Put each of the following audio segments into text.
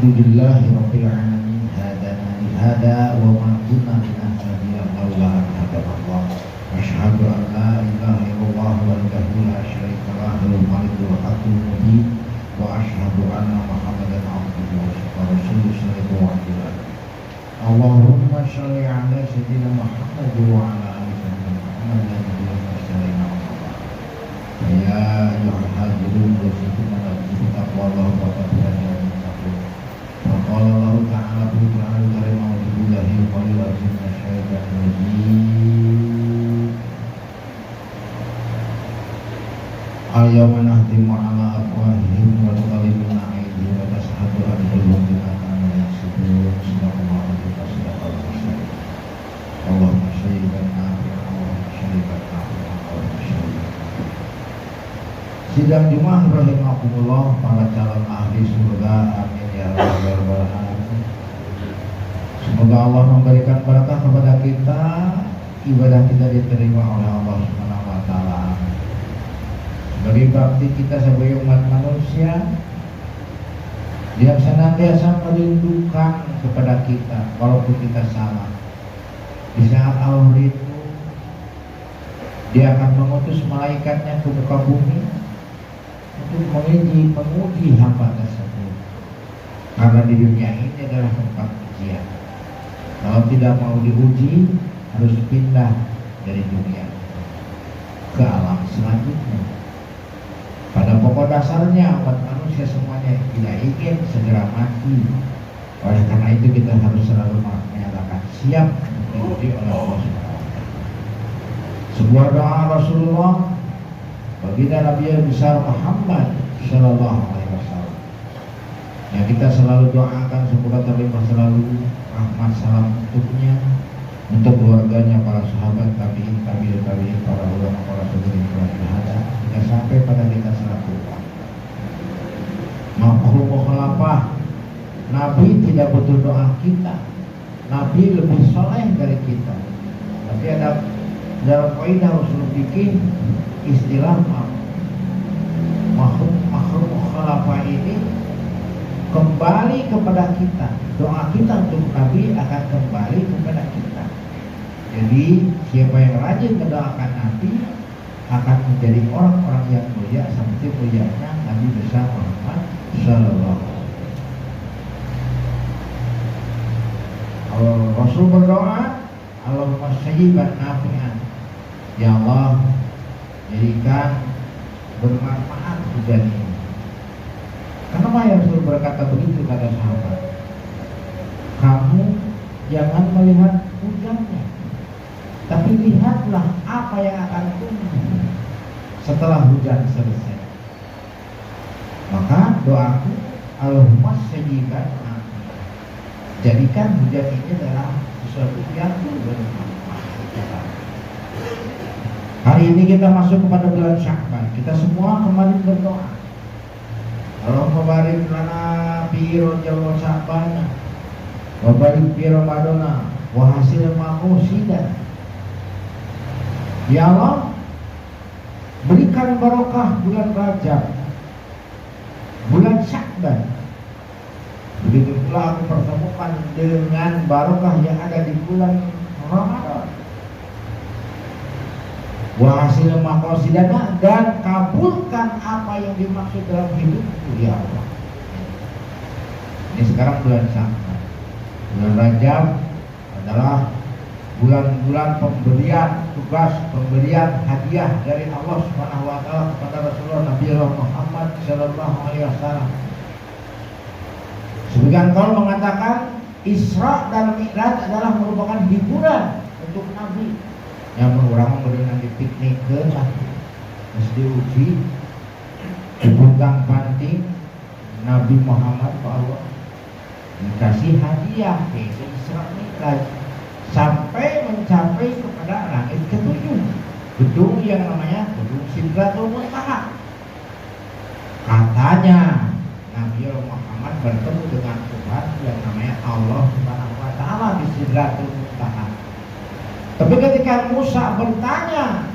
Alhamdulillahirabbil alamin hadana li hada wa ma kunna linahtadiya laula an hadana Allah. Asyhadu an la ilaha illallah wahdahu la syarika lahu lahul malikul haqqul mubin wa asyhadu anna Muhammadan abduhu wa rasuluhu sallallahu alaihi wasallam. Allahumma shalli ala sayyidina Muhammad wa ala ali sayyidina Muhammad wa sallim ya ayyuhal hadirin wa sallimu taqwallahu wa tabi'an taqwa. Wa qala Allah ta'ala fi Qur'anil karim a'udzu billahi minasyaitonir rajim. Al-yawma nahtimu ala afwahihim wa tukallimuna aydihim wa tashhadu arjuluhum bima kanu yaksibun. Allahumma syaiban nafi'an Allahumma syaiban nafi'an Allahumma syaiban. Sidang Jumat rahimakumullah, para calon ahli surga, amin ya rabbal alamin. Semoga Allah memberikan barakah kepada kita, ibadah kita diterima oleh Allah Subhanahu wa taala. Sebagai bakti kita sebagai umat manusia yang senantiasa merindukan kepada kita walaupun kita salah. Di saat Allah itu Dia akan mengutus malaikatnya ke muka bumi untuk menguji hamba tersebut. Karena di dunia ini adalah tempat ujian. Kalau tidak mau diuji, harus pindah dari dunia ke alam selanjutnya. Pada pokok dasarnya umat manusia semuanya tidak ingin segera mati. Oleh karena itu kita harus selalu menyatakan siap diuji oleh Allah SWT. Sebuah doa Rasulullah baginda Nabi besar Muhammad Sallallahu Alaihi Wasallam yang kita selalu doakan semoga terima selalu rahmat salam untuknya, untuk keluarganya, para sahabat, tabi'in, tabi'in, para ulama, para suriin, para syuhada, hingga sampai pada kita selaku umat. Makhluk mukhalafah, Nabi tidak butuh doa kita. Nabi lebih soleh dari kita. Tapi ada dalam kaidah usul fikih istilah makhluk mukhalafah ini kembali kepada kita. Doa kita untuk Nabi akan kembali kepada kita. Jadi siapa yang rajin mendoakan Nabi akan menjadi orang-orang yang mulia seperti mulianya Nabi besar Muhammad Sallallahu Alaihi Wasallam. Rasul berdoa, Allahumma sayyiban nafi'an. Ya Allah, jadikan bermanfaat hujan ini. Kenapa ya Rasul berkata begitu kata sahabat? Kamu jangan melihat hujannya, tapi lihatlah apa yang akan tumbuh setelah hujan selesai. Maka doaku, Allahumma sayyiban nafi'an. Jadikan hujan ini adalah sesuatu yang bermanfaat. Hari ini kita masuk kepada bulan Sya'ban. Kita semua kembali berdoa. Allahumma barik lana fi rajab Sya'ban wa barik fi Ramadana wa hasil maqsida. Ya Allah, berikan barokah bulan Rajab, bulan Sya'ban. Begitu pula aku pertemukan dengan barokah yang ada di bulan Ramadan. Wa hasil maqasidana, dan kabulkan apa yang dimaksud dalam hidupku ya Allah. Ini sekarang bulan Sya'ban. Bulan Rajab adalah bulan-bulan pemberian tugas, pemberian hadiah dari Allah Subhanahu wa taala kepada Rasulullah Nabi Muhammad sallallahu alaihi wasallam. Sebagian kaum mengatakan Isra dan Mi'raj adalah merupakan hiburan untuk Nabi. Yang orang memberikan di piknik ke mesti uji dibuntang panting Nabi Muhammad Allah dikasih hadiah yaitu Isra Mi'raj sampai mencapai kepada langit ketujuh, gedung yang namanya gedung Sidratul Muntaha. Katanya Nabi Muhammad bertemu dengan Tuhan yang namanya Allah Subhanahu wa taala di Sidratul Muntaha. Tapi ketika Musa bertanya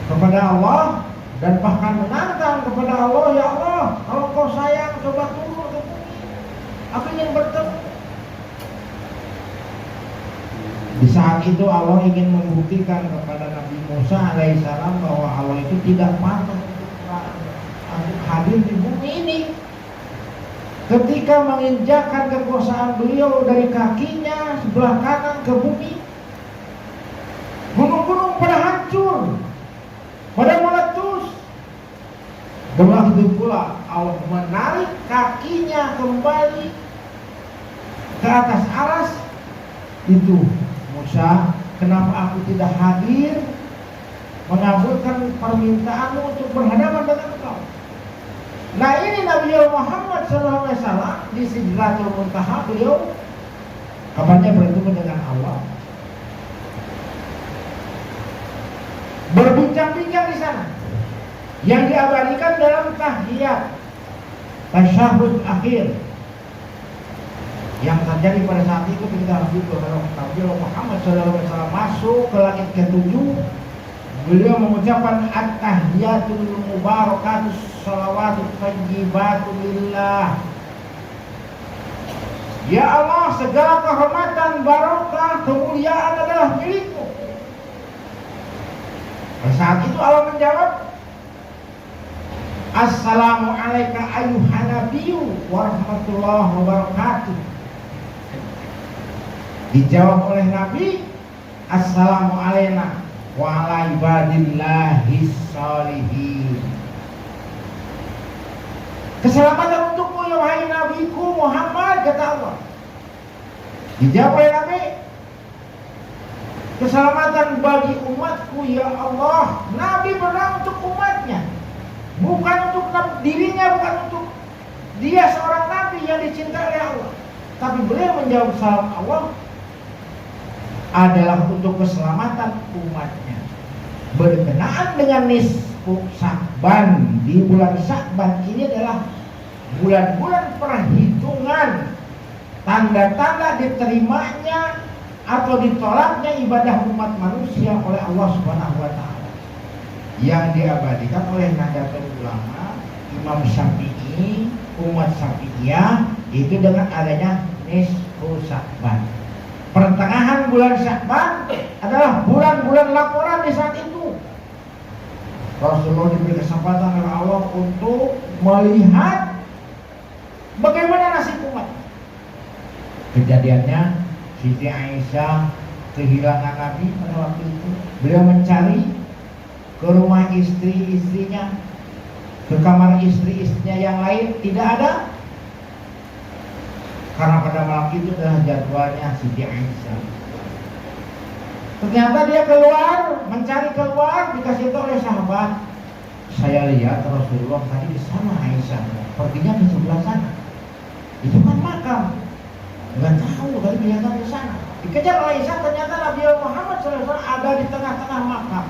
kepada Allah dan bahkan menantang kepada Allah, ya Allah, kalau kau sayang coba turun ke bumi. Aku ingin bertemu. Di saat itu Allah ingin membuktikan kepada Nabi Musa alaihissalam bahwa Allah itu tidak pantas untuk hadir di bumi ini. Ketika menginjakkan kekuasaan beliau dari kakinya sebelah kanan ke bumi, gunung-gunung pada hancur, pada meletus. Begitu pula Allah menarik kakinya kembali ke atas aras. Itu Musa, kenapa aku tidak hadir mengabulkan permintaanmu untuk berhadapan dengan engkau? Nah, ini Nabi Muhammad SAW di Sidratul Muntaha, beliau kabarnya bertemu dengan Allah, berbincang-bincang di sana, yang diabadikan dalam tahiyat tasyahud akhir yang terjadi pada saat itu ketika Nabi Muhammad SAW masuk ke langit ketujuh. Beliau mengucapkan at-tahiyatul mubarakatus shalawatut thayyibatu lillah. Ya Allah, segala kehormatan, barokah, kemuliaan adalah milikmu. Pada saat itu Allah menjawab, Assalamu alayka ayyuhan nabiyyu warahmatullahi wabarakatuh. Dijawab oleh Nabi, Assalamu alayna wa ala ibadillahis sholihin. Keselamatan untukmu ya wahai nabiku Muhammad, kata Allah. Dijawab oleh Nabi, keselamatan bagi umatku ya Allah. Nabi berdoa untuk umatnya, bukan untuk dirinya, bukan untuk dia seorang nabi yang dicintai oleh Allah. Tapi beliau menjawab salam Allah adalah untuk keselamatan umatnya. Berkenaan dengan nisfu Sya'ban, di bulan Sya'ban ini adalah bulan-bulan perhitungan, tanda-tanda diterimanya atau ditolaknya ibadah umat manusia oleh Allah Subhanahu wa taala, yang diabadikan oleh Nahdlatul Ulama, Imam Syafi'i, umat Syafi'iyah, itu dengan adanya nisfu Sya'ban. Pertengahan bulan Sya'ban adalah bulan-bulan laporan di saat itu. Rasulullah diberi kesempatan oleh Allah untuk melihat bagaimana nasib umat. Kejadiannya, Siti Aisyah kehilangan Nabi pada waktu itu. Beliau mencari ke rumah istri-istrinya, ke kamar istri-istrinya yang lain, tidak ada. Karena pada malam itu adalah jadwalnya Siti Aisyah. Ternyata dia keluar, mencari keluar, dikasih tahu oleh sahabat, saya lihat Rasulullah tadi di sana Aisyah, perginya ke sebelah sana. Itu kan makam. Nggak tahu tadi kelihatan di sana. Dikejar oleh Aisyah, ternyata Nabi Muhammad SAW ada di tengah-tengah makam.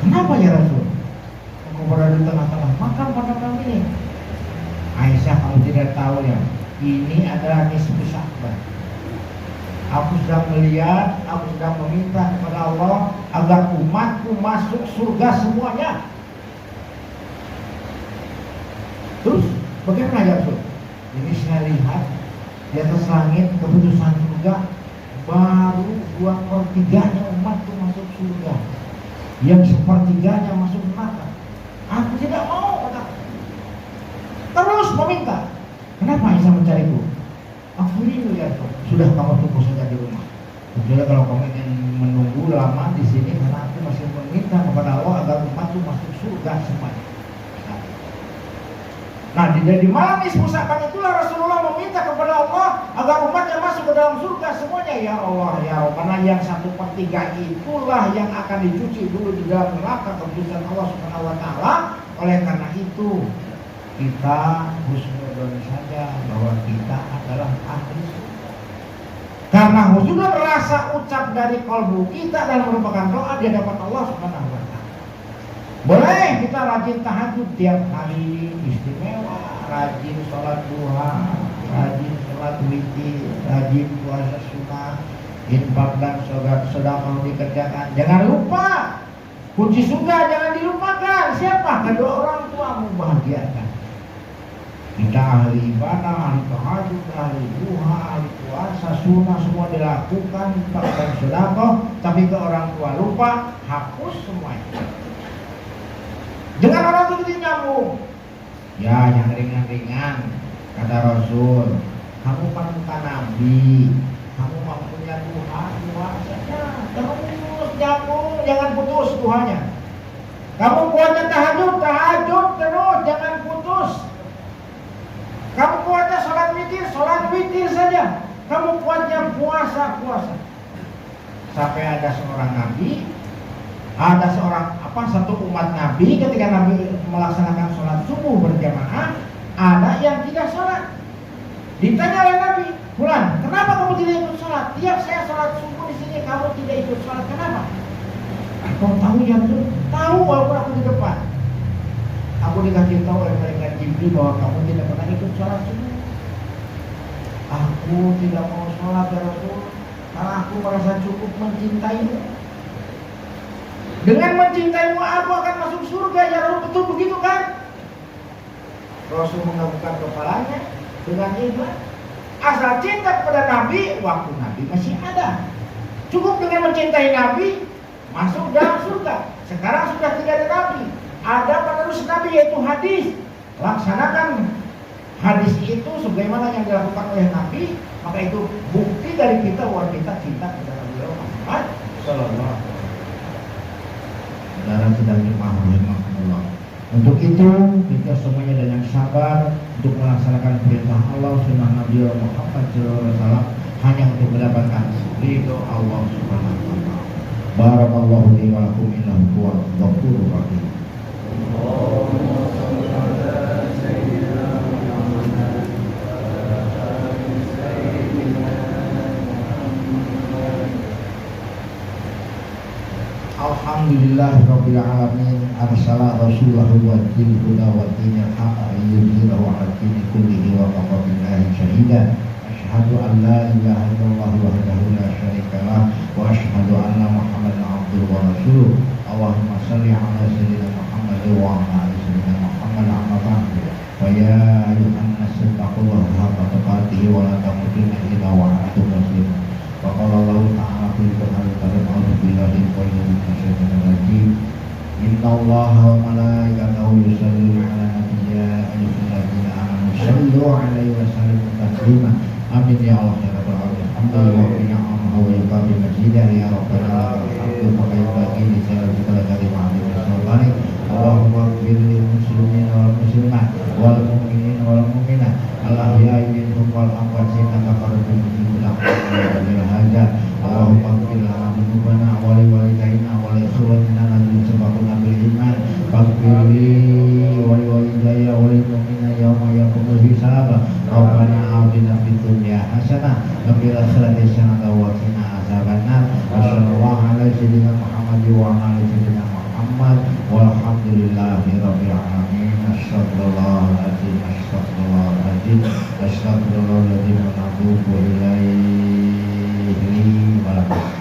Kenapa ya Rasul? Kamu berada di tengah-tengah makam pada malam ini? Aisyah, kamu tidak tahu ya, ini adalah nisfu Sya'ban. Aku sedang melihat, aku sedang meminta kepada Allah agar umatku masuk surga semuanya. Terus bagaimana ya Rasul? Ini saya lihat di atas langit keputusan surga, baru 2/3 umatku masuk surga, yang 1/3 masuk neraka. Aku tidak mau, kata. Terus meminta. Kenapa Aisyah mencariku? Aku rindu ya Rasul. Sudah, kamu tunggu saja di rumah. Kecuali kalau kamu ingin menunggu lama di sini, karena aku masih meminta kepada Allah agar umatku masuk surga semuanya. Nah, di malam nisfu Sya'ban itulah Rasulullah meminta kepada Allah agar umatnya masuk ke dalam surga semuanya. Ya Allah, ya Rabbana, yang 1/3 itulah yang akan dicuci dulu di dalam neraka keputusan Allah Subhanahu wa taala. Oleh karena itu, kita husnudzon saja bahwa kita adalah ahli surga. Karena husnudzon rasa ucap dari kalbu kita dan merupakan doa di hadapan Allah Subhanahu wa taala. Boleh kita rajin tahajud tiap hari, istimewa, rajin sholat duha, rajin sholat witir, rajin puasa sunnah, infak dan sedekah dikerjakan. Jangan lupa kunci surga jangan dilupakan. Siapa? Kedua orang tuamu, bahagiakan. Kita ahli ibadah, ahli tahajud, ahli duha, ahli puasa, sunnah semua dilakukan, bahkan sedekah, tapi ke orang tua lupa, hapus semuanya. Dengan orang itu jadi nyambung. Ya, yang ringan-ringan, kata Rasul, kamu kan bukan nabi, kamu mampunya Tuhan, Tuhan saja. Terus nyambung, jangan putus Tuhannya. Kamu kuatnya tahajud, tahajud terus, jangan putus. Kamu kuatnya sholat witir saja. Kamu kuatnya puasa. Sampai ada seorang nabi, ada satu umat nabi, ketika nabi melaksanakan sholat subuh berjamaah, ada yang tidak sholat. Ditanya oleh nabi, Fulan, kenapa kamu tidak ikut sholat? Tiap saya sholat subuh di sini kamu tidak ikut sholat, kenapa? Kau tahu ya betul? Tahu walaupun aku di depan. Aku dikasih tahu oleh malaikat Jibril bahwa kamu tidak pernah ikut sholat subuh. Aku tidak mau sholat ya Rasul, karena aku merasa cukup mencintaimu. Dengan mencintaimu aku akan masuk surga ya Rasul, betul begitu kan? Rasul menganggukkan kepalanya dengan iman. Asal cinta kepada Nabi, waktu Nabi masih ada. Cukup dengan mencintai Nabi, masuk dalam surga. Sekarang sudah tidak ada Nabi, ada penerus Nabi yaitu hadis. Laksanakan hadis itu sebagaimana yang dilakukan oleh Nabi, maka itu bukti dari kita bahwa kita cinta kepada beliau Muhammad Sallallahu Alaihi Wasallam. Saudara sedang rahimahullah. Untuk itu kita semuanya dengan sabar untuk melaksanakan perintah Allah, sunnah Nabi Muhammad Sallallahu Alaihi Wasallam, hanya untuk mendapatkan ridho Allah Subhanahu Wa Taala. Barakallahu li wa lakum innahu huwal ghafurur rahim. Alhamdulillah Rabbil Alamin, arsala rasulahu wa dil huda wa dinil haqqa yudhirahu ala dini kullihi wa kafa billahi syahida. Asyhadu an la ilaha illallah wahdahu la syarika lah wa asyhadu anna Muhammadan abduhu wa rasuluh. Allahumma shalli ala sayyidina Muhammad wa ala ali sayyidina Muhammad amma ba'du. Fa ya ayyuhan nas taqullaha haqqa tuqatih wa la tamutunna illa wa antum muslimun. Wa qala Allah ta'ala fil Qur'anil karim, a'udzu billahi minasyaitonir rajim. Innallaha wa malaikatahu yusholluna 'alan nabiy ya ayyuhalladzina amanu shallu 'alaihi wa sallimu taslima. Amin ya Allah ya rabbal alamin. Alhamdulillah wa ni'amahu wa yuqabi majidah ya rabbal alamin. Alhamdulillah wa yuqabi li sallallahu alaihi wa sallam. Allahumma ighfir lil muslimina wal muslimat wal mu'minina wal mu'minat al-ahya'i minhum wal amwat innaka qaribun mujibul hajat. Allahumma ighfir lana dzunubana wa li walidayna wa li ikhwatina alladzina sabaquna bil iman. Waghfir li wa li walidayya wa lil mu'minina yawma yaqumul hisab. Rabbana atina fid dunya hasanah wa fil akhirati hasanah wa qina adzabannar. Wassallallahu ala sayyidina Muhammad wa ala ali sayyidina Muhammad walhamdulillahi rabbil alamin. Astaghfirullahaladzim, astaghfirullahaladzim, astaghfirullahaladzim wa natubu ilaihi wa lakum.